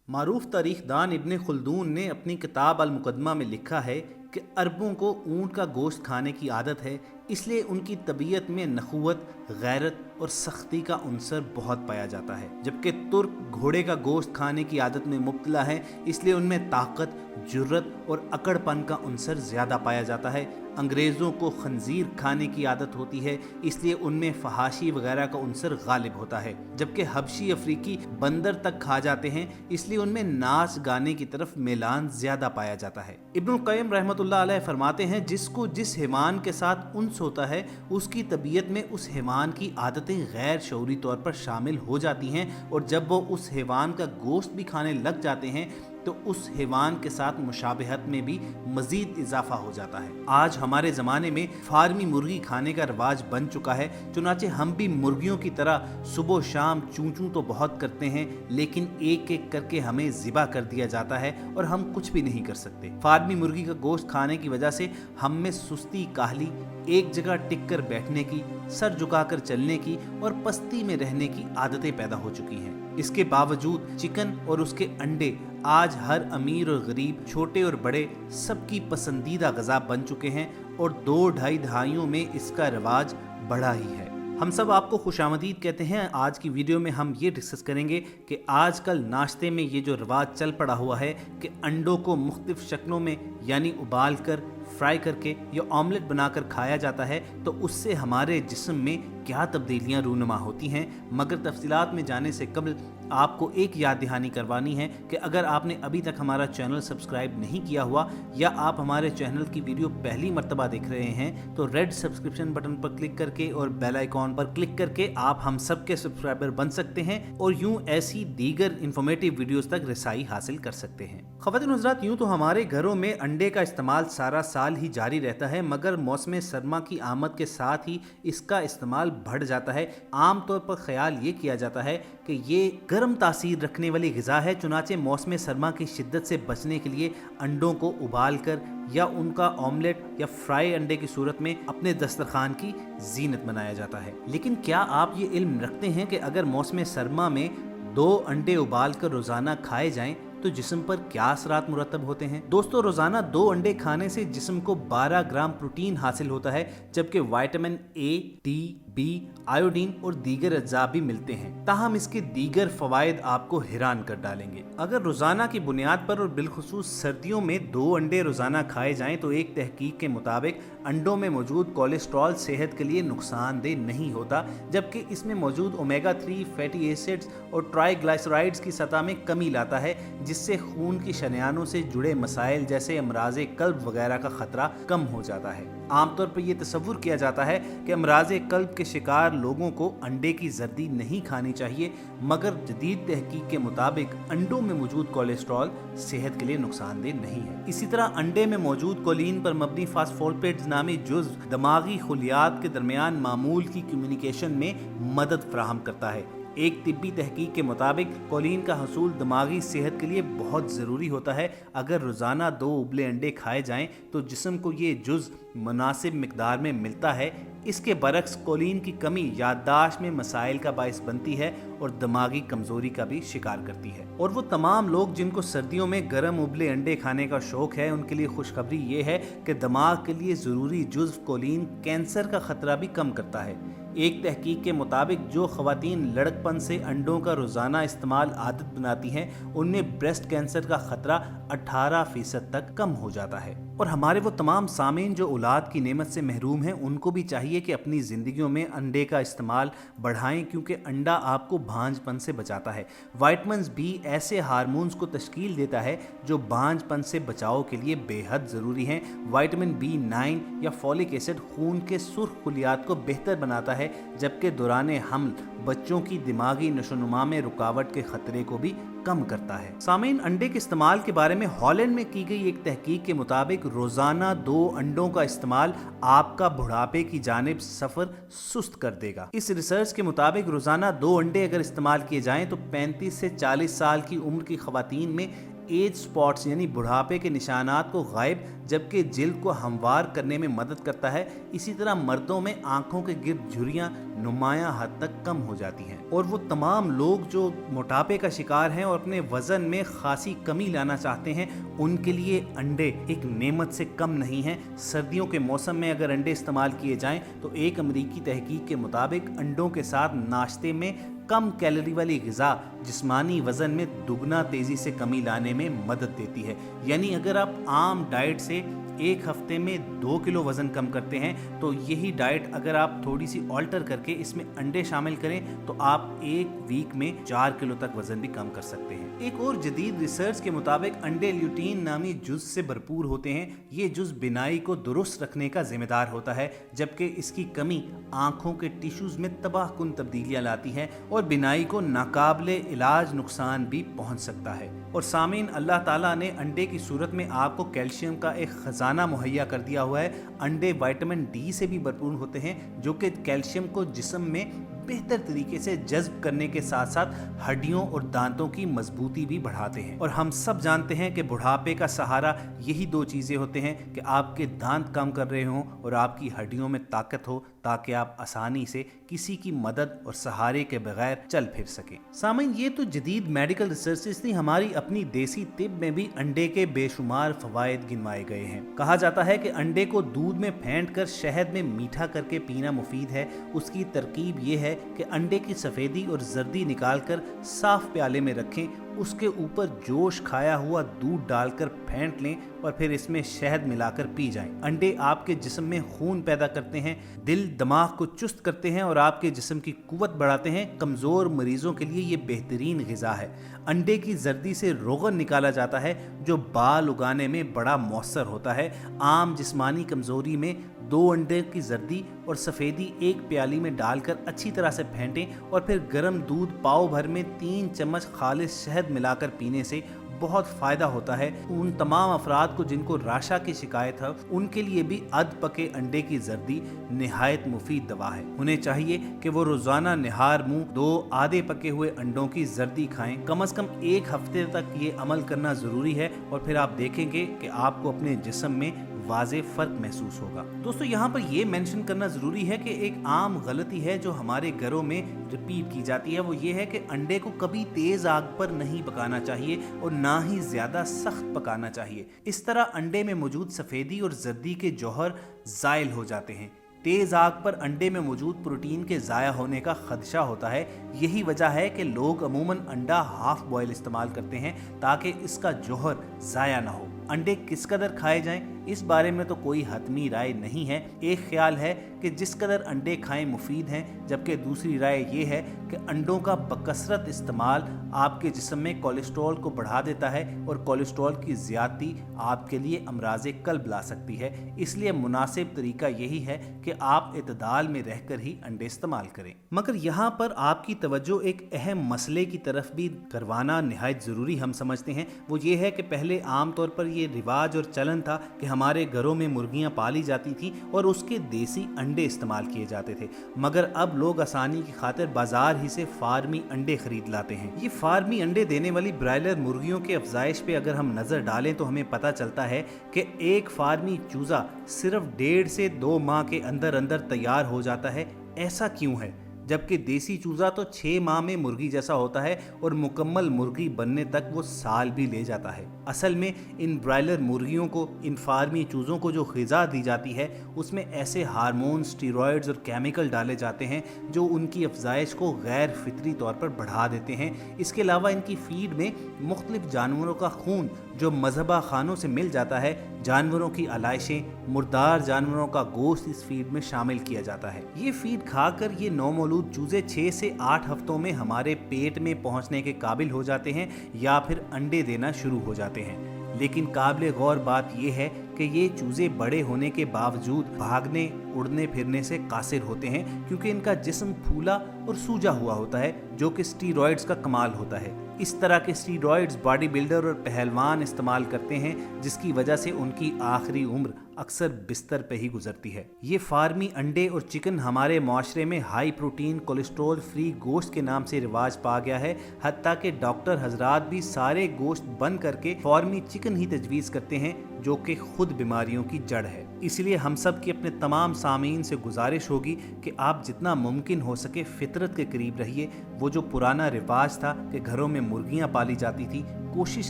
मारूफ तारीखदान इब्न खुल्दून ने अपनी किताब अल मुकदमा में लिखा है कि अरबों को ऊँट का गोश्त खाने की आदत है, इसलिए उनकी तबीयत में नखुवत, गैरत और सख्ती का उनसर बहुत पाया जाता है। जबकि तुर्क घोड़े का गोश्त खाने की आदत में मुब्तला है, इसलिए उनमें ताकत, जुर्रत और अकड़पन का उनसर ज़्यादा पाया जाता है। अंग्रेज़ों को खंजीर खाने की आदत होती है, इसलिए उनमें फहाशी वगैरह का उनसर गालिब होता है। जबकि हबशी अफ्रीकी बंदर तक खा जाते हैं, इसलिए उनमें नाच गाने की तरफ मेलान ज़्यादा पाया जाता है। इब्नुल क़य्यिम रहमतुल्लाह अलैह फरमाते हैं, जिसको जिस हैवान के साथ उन्स होता है, उसकी तबीयत में उस हैवान की आदतें गैर शऊरी तौर पर शामिल हो जाती हैं, और जब वो उस हैवान का गोश्त भी खाने लग जाते हैं तो उस हैवान के साथ मुशाबहत में भी मजीद इजाफा हो जाता है। आज हमारे ज़माने में फार्मी मुर्गी खाने का रिवाज बन चुका है, चुनाचे हम भी मुर्गियों की तरह सुबह शाम चूं चूं तो बहुत करते हैं, लेकिन एक एक करके हमें ज़िबा कर दिया जाता है और हम कुछ भी नहीं कर सकते। फार्मी मुर्गी का गोश्त खाने की वजह से हम में सुस्ती, काहली, एक जगह टिक कर बैठने की, सर झुकाकर चलने की और पस्ती में रहने की आदतें पैदा हो चुकी हैं। इसके बावजूद चिकन और उसके अंडे आज हर अमीर और गरीब, छोटे और बड़े सबकी पसंदीदा ग़िज़ा बन चुके हैं और 2-2.5 दहाइयों में इसका रिवाज बढ़ा ही है। हम सब आपको खुशामदीद कहते हैं। आज की वीडियो में हम ये डिस्कस करेंगे कि आजकल नाश्ते में ये जो रिवाज चल पड़ा हुआ है कि अंडों को मुख्तलिफ शक्लों में यानी उबाल कर, फ्राई करके या ऑमलेट बनाकर खाया जाता है, तो उससे हमारे जिस्म में क्या तब्दीलियां रूनुमा होती हैं। मगर तफसीलात में जाने से कबल आपको एक याद दहानी करवानी है कि अगर आपने अभी तक हमारा चैनल सब्सक्राइब नहीं किया हुआ या आप हमारे चैनल की वीडियो पहली मर्तबा देख रहे हैं, तो रेड सब्सक्रिप्शन बटन पर क्लिक करके और बेल आइकॉन पर क्लिक करके आप हम सब के सब्सक्राइबर बन सकते हैं और यूं ऐसी दीगर इंफॉर्मेटिव वीडियोस तक रसाई हासिल कर सकते हैं। ख़वातीन हज़रात, यूं तो हमारे घरों में अंडे का इस्तेमाल सारा साल ही जारी रहता है, मगर मौसम सरमा की आमद के साथ ही इसका इस्तेमाल बढ़ जाता है। आम तौर पर ख्याल ये किया जाता है कि ये गर्म तासीर रखने वाली ग़िज़ा है, चुनाचे मौसम सरमा की शिद्दत से बचने के लिए अंडों को उबाल कर या उनका ऑमलेट या फ्राई अंडे की सूरत में अपने दस्तरखान की जीनत बनाया जाता है। लेकिन क्या आप ये इल्म रखते हैं कि अगर मौसम सरमा में 2 अंडे उबाल कर रोज़ाना खाए जाएं तो जिस्म पर क्या असरात मुरतब होते हैं? दोस्तों, रोजाना 2 अंडे खाने से जिस्म को 12 ग्राम प्रोटीन हासिल होता है, जबकि vitamin A, D, B, iodine और दीगर अज्जा भी मिलते हैं। ताहम इसके दीगर फवायद आपको हैरान कर डालेंगे। अगर रोजाना की बुनियाद पर और बिलखुसूस सर्दियों में 2 अंडे रोजाना खाए जाएं तो एक तहकीक के मुताबिक अंडों में मौजूद कोलेस्ट्रॉल सेहत के लिए नुकसानदेह नहीं होता, जबकि इसमें मौजूद ओमेगा 3 फैटी एसिड्स और ट्राइग्लिसराइड्स की सतह में कमी लाता है, जिससे खून की शरेयानों से जुड़े मसाइल जैसे अमराज़े कल्ब वगैरह का खतरा कम हो जाता है। आमतौर पर यह तसव्वुर किया जाता है कि अमराज़े कल्ब के शिकार लोगों को अंडे की जर्दी नहीं खानी चाहिए, मगर जदीद तहकीक के मुताबिक अंडों में मौजूद कोलेस्ट्रॉल सेहत के लिए नुकसानदेह नहीं है। इसी तरह अंडे में मौजूद कोलिन पर मबनी फास्फोलिपिड्स नामी जुज़्व दिमागी खुलियात के दरमियान मामूल की कम्युनिकेशन में मदद फराहम करता है। एक तिब्बी तहकीक के मुताबिक कोलिन का हसूल दिमागी सेहत के लिए बहुत ज़रूरी होता है। अगर रोज़ाना 2 उबले अंडे खाए जाएं तो जिस्म को ये जुज़्व मुनासिब मिकदार में मिलता है। इसके बरक्स कोलिन की कमी याददाश्त में मसाइल का बाइस बनती है और दिमागी कमज़ोरी का भी शिकार करती है। और वो तमाम लोग जिनको सर्दियों में गर्म उबले अंडे खाने का शौक़ है, उनके लिए खुशखबरी ये है कि दिमाग के लिए ज़रूरी जुज़्व कोलिन कैंसर का ख़तरा भी कम करता है। एक तहकीक के मुताबिक जो ख़वातीन लड़कपन से अंडों का रोज़ाना इस्तेमाल आदत बनाती हैं, उनमें ब्रेस्ट कैंसर का ख़तरा 18% तक कम हो जाता है। और हमारे वो तमाम सामीन जो औलाद की नेमत से महरूम हैं, उनको भी चाहिए कि अपनी ज़िंदगियों में अंडे का इस्तेमाल बढ़ाएं, क्योंकि अंडा आपको भांजपन से बचाता है। विटामिन बी ऐसे हार्मोन्स को तश्कील देता है जो भांजपन से बचाव के लिए बेहद ज़रूरी हैं। विटामिन B9 या फॉलिक एसिड खून के सुर्ख खुलियात को बेहतर बनाता है, जबकि दौरान हमल बच्चों की दिमागी नशोनुमा में रुकावट के खतरे को भी कम करता है। सामीन, अंडे के इस्तेमाल के बारे में हॉलैंड में की गई एक तहकीक के मुताबिक रोजाना 2 अंडों का इस्तेमाल आपका बुढ़ापे की जानिब सफर सुस्त कर देगा। इस रिसर्च के मुताबिक रोजाना 2 अंडे अगर इस्तेमाल किए जाएं तो 35 से 40 साल की उम्र की खवातीन में एज स्पॉट्स यानी बुढ़ापे के निशानात को गायब जबकि जिल्द को हमवार करने में मदद करता है। इसी तरह मर्दों में आंखों के गिर्द झुर्रियां नुमायां हद तक कम हो जाती हैं। और वो तमाम लोग जो मोटापे का शिकार हैं और अपने वजन में खासी कमी लाना चाहते हैं, उनके लिए अंडे एक नेमत से कम नहीं हैं। सर्दियों के मौसम में अगर अंडे इस्तेमाल किए जाएं तो एक अमरीकी तहकीक के मुताबिक अंडों के साथ नाश्ते में कम कैलोरी वाली ग़िज़ा जिस्मानी वज़न में दुगना तेज़ी से कमी लाने में मदद देती है। यानी अगर आप आम डाइट से एक हफ्ते में 2 किलो वज़न कम करते हैं तो यही डाइट अगर आप थोड़ी सी ऑल्टर करके इसमें अंडे शामिल करें तो आप एक वीक में 4 किलो तक वज़न भी कम कर सकते हैं। एक और जदीद रिसर्च के मुताबिक अंडे ल्यूटीन नामी जुज़ से भरपूर होते हैं। ये जुज़ बिनाई को दुरुस्त रखने का जिम्मेदार होता है, जबकि इसकी कमी आँखों के टिश्यूज़ में तबाहकुन तब्दीलियाँ लाती है और बिनाई को नाकाबिले इलाज नुकसान भी पहुँच सकता है। और सामीन, अल्लाह ताला ने अंडे की सूरत में आपको कैल्शियम का एक खजाना मुहैया कर दिया हुआ है। अंडे विटामिन डी से भी भरपूर होते हैं जो कि कैल्शियम को जिस्म में बेहतर तरीके से जज्ब करने के साथ साथ हड्डियों और दांतों की मजबूती भी बढ़ाते हैं। और हम सब जानते हैं कि बुढ़ापे का सहारा यही 2 चीज़ें होते हैं कि आपके दांत काम कर रहे हों और आपकी हड्डियों में ताकत हो, ताकि आप आसानी से किसी की मदद और सहारे के बगैर चल फिर सकें। सामीन, ये तो जदीद मेडिकल रिसर्चेस थी। हमारी अपनी देसी तिब में भी अंडे के बेशुमार फवायद गिनवाए गए हैं। कहा जाता है कि अंडे को दूध में फेंट कर शहद में मीठा करके पीना मुफीद है। उसकी तरकीब ये है कि अंडे की सफ़ेदी और जर्दी निकालकर साफ प्याले में रखें, उसके ऊपर जोश खाया हुआ दूध डालकर फेंट लें और फिर इसमें शहद मिलाकर पी जाएं। अंडे आपके जिस्म में खून पैदा करते हैं, दिल दिमाग को चुस्त करते हैं और आपके जिस्म की कुव्वत बढ़ाते हैं। कमज़ोर मरीजों के लिए ये बेहतरीन ग़िज़ा है। अंडे की जर्दी से रोगन निकाला जाता है जो बाल उगाने में बड़ा मौसर होता है। आम जिस्मानी कमज़ोरी में 2 अंडे की जर्दी और सफ़ेदी एक प्याली में डालकर अच्छी तरह से फेंटें और फिर गर्म दूध पाव भर में 3 चम्मच खालिस शहद मिलाकर पीने से बहुत फ़ायदा होता है। उन तमाम अफराद को जिनको राशा की शिकायत है, उनके लिए भी अध पके अंडे की जर्दी निहायत मुफीद दवा है। उन्हें चाहिए कि वो रोज़ाना निहार मुंह 2 आधे पके हुए अंडों की जर्दी खाएं। कम से कम 1 हफ्ते तक ये अमल करना ज़रूरी है और फिर आप देखेंगे कि आपको अपने जिस्म में वाज़े फ़र्क महसूस होगा। दोस्तों, यहाँ पर यह मेंशन करना ज़रूरी है कि एक आम गलती है जो हमारे घरों में रिपीट की जाती है, वो ये है कि अंडे को कभी तेज़ आग पर नहीं पकाना चाहिए और ना ही ज़्यादा सख्त पकाना चाहिए। इस तरह अंडे में मौजूद सफ़ेदी और जर्दी के जौहर ज़ाइल हो जाते हैं। तेज़ आग पर अंडे में मौजूद प्रोटीन के ज़ाया होने का खदशा होता है। यही वजह है कि लोग अमूमन अंडा हाफ बॉयल इस्तेमाल करते हैं ताकि इसका जौहर ज़ाया ना हो। अंडे किस कदर खाए जाएं, इस बारे में तो कोई हतमी राय नहीं है। एक ख्याल है कि जिस कदर अंडे खाएं मुफीद हैं, जबकि दूसरी राय ये है कि अंडों का बकसरत इस्तेमाल आपके जिस्म में कोलेस्ट्रॉल को बढ़ा देता है और कोलेस्ट्रॉल की ज़्यादती आपके लिए अमराज़ कल्ब ला सकती है। इसलिए मुनासिब तरीका यही है कि आप इतदाल में रहकर ही अंडे इस्तेमाल करें। मगर यहाँ पर आपकी तवज्जो एक अहम मसले की तरफ भी करवाना निहायत ज़रूरी हम समझते हैं। वो ये है कि पहले आम तौर पर ये रिवाज और चलन था कि हमारे घरों में मुर्गियां पाली जाती थी और उसके देसी अंडे इस्तेमाल किए जाते थे। मगर अब लोग आसानी की खातिर बाजार ही से फार्मी अंडे खरीद लाते हैं। ये फार्मी अंडे देने वाली ब्रायलर मुर्गियों के अफजाइश पे अगर हम नजर डालें तो हमें पता चलता है कि एक फार्मी चूजा सिर्फ 1.5 से 2 माह के अंदर अंदर तैयार हो जाता है। ऐसा क्यों है? जबकि देसी चूजा तो 6 माह में मुर्गी जैसा होता है और मुकम्मल मुर्गी बनने तक वो साल भी ले जाता है। असल में इन ब्रायलर मुर्गियों को, इन फार्मी चूज़ों को जो ग़िज़ा दी जाती है उसमें ऐसे हार्मोन, स्टीरॉयड्स और केमिकल डाले जाते हैं जो उनकी अफजाइश को गैर फितरी तौर पर बढ़ा देते हैं। इसके अलावा इनकी फीड में मुख्तलिफ जानवरों का खून जो मज़हबा खानों से मिल जाता है, जानवरों की अलाइशें, मुर्दार जानवरों का गोश्त इस फीड में शामिल किया जाता है। ये फीड खाकर ये नौमौलूद चूजे 6 से 8 हफ्तों में हमारे पेट में पहुंचने के काबिल हो जाते हैं या फिर अंडे देना शुरू हो जाते हैं। लेकिन काबिल गौर बात यह है कि ये चूजे बड़े होने के बावजूद भागने, उड़ने फिरने से कासिर होते हैं, क्योंकि इनका जिस्म फूला और सूजा हुआ होता है, जो कि स्टीरॉयड्स का कमाल होता है। इस तरह के स्टीरॉयड्स बॉडी बिल्डर और पहलवान इस्तेमाल करते हैं, जिसकी वजह से उनकी आखिरी उम्र अक्सर बिस्तर पे ही गुजरती है। ये फार्मी अंडे और चिकन हमारे माशरे में हाई प्रोटीन कोलेस्ट्रॉल फ्री गोश्त के नाम से रिवाज पा गया है। हत्ता कि डॉक्टर हजरात भी सारे गोश्त बंद करके फार्मी चिकन ही तजवीज़ करते हैं, जो कि खुद बीमारियों की जड़ है। इसलिए हम सब की अपने तमाम सामीन से गुजारिश होगी कि आप जितना मुमकिन हो सके फितरत के करीब रहिए। वो जो पुराना रिवाज था कि घरों में मुर्गियां पाली जाती थी, कोशिश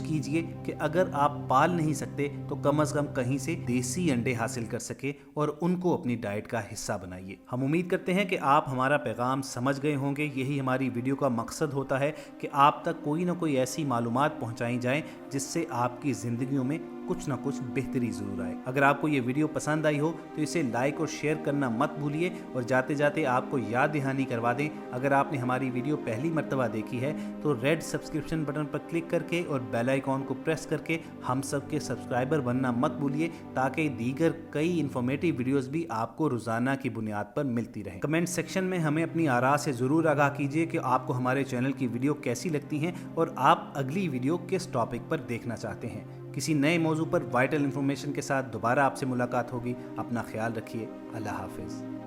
कीजिए कि अगर आप पाल नहीं सकते तो कम से कम कहीं से देसी अंडे हासिल कर सके और उनको अपनी डाइट का हिस्सा बनाइए। हम उम्मीद करते हैं कि आप हमारा पैगाम समझ गए होंगे। यही हमारी वीडियो का मकसद होता है कि आप तक कोई ना कोई ऐसी मालूमात पहुंचाई जाएं जिससे आपकी ज़िंदगियों में कुछ ना कुछ बेहतरी ज़रूर आए। अगर आपको ये वीडियो पसंद आई हो तो इसे लाइक और शेयर करना मत भूलिए। और जाते जाते आपको याद दहानी करवा दें, अगर आपने हमारी वीडियो पहली मर्तबा देखी है तो रेड सब्सक्रिप्शन बटन पर क्लिक करके और बेल आइकॉन को प्रेस करके हम सब के सब्सक्राइबर बनना मत भूलिए, ताकि दीगर कई इन्फॉर्मेटिव वीडियोस भी आपको रोज़ाना की बुनियाद पर मिलती रहें। कमेंट सेक्शन में हमें अपनी आरा से ज़रूर आगाह कीजिए कि आपको हमारे चैनल की वीडियो कैसी लगती हैं और आप अगली वीडियो किस टॉपिक पर देखना चाहते हैं। किसी नए मौजू पर वाइटल इन्फॉर्मेशन के साथ दोबारा आपसे मुलाकात होगी। अपना ख्याल रखिए। अल्लाह हाफिज़।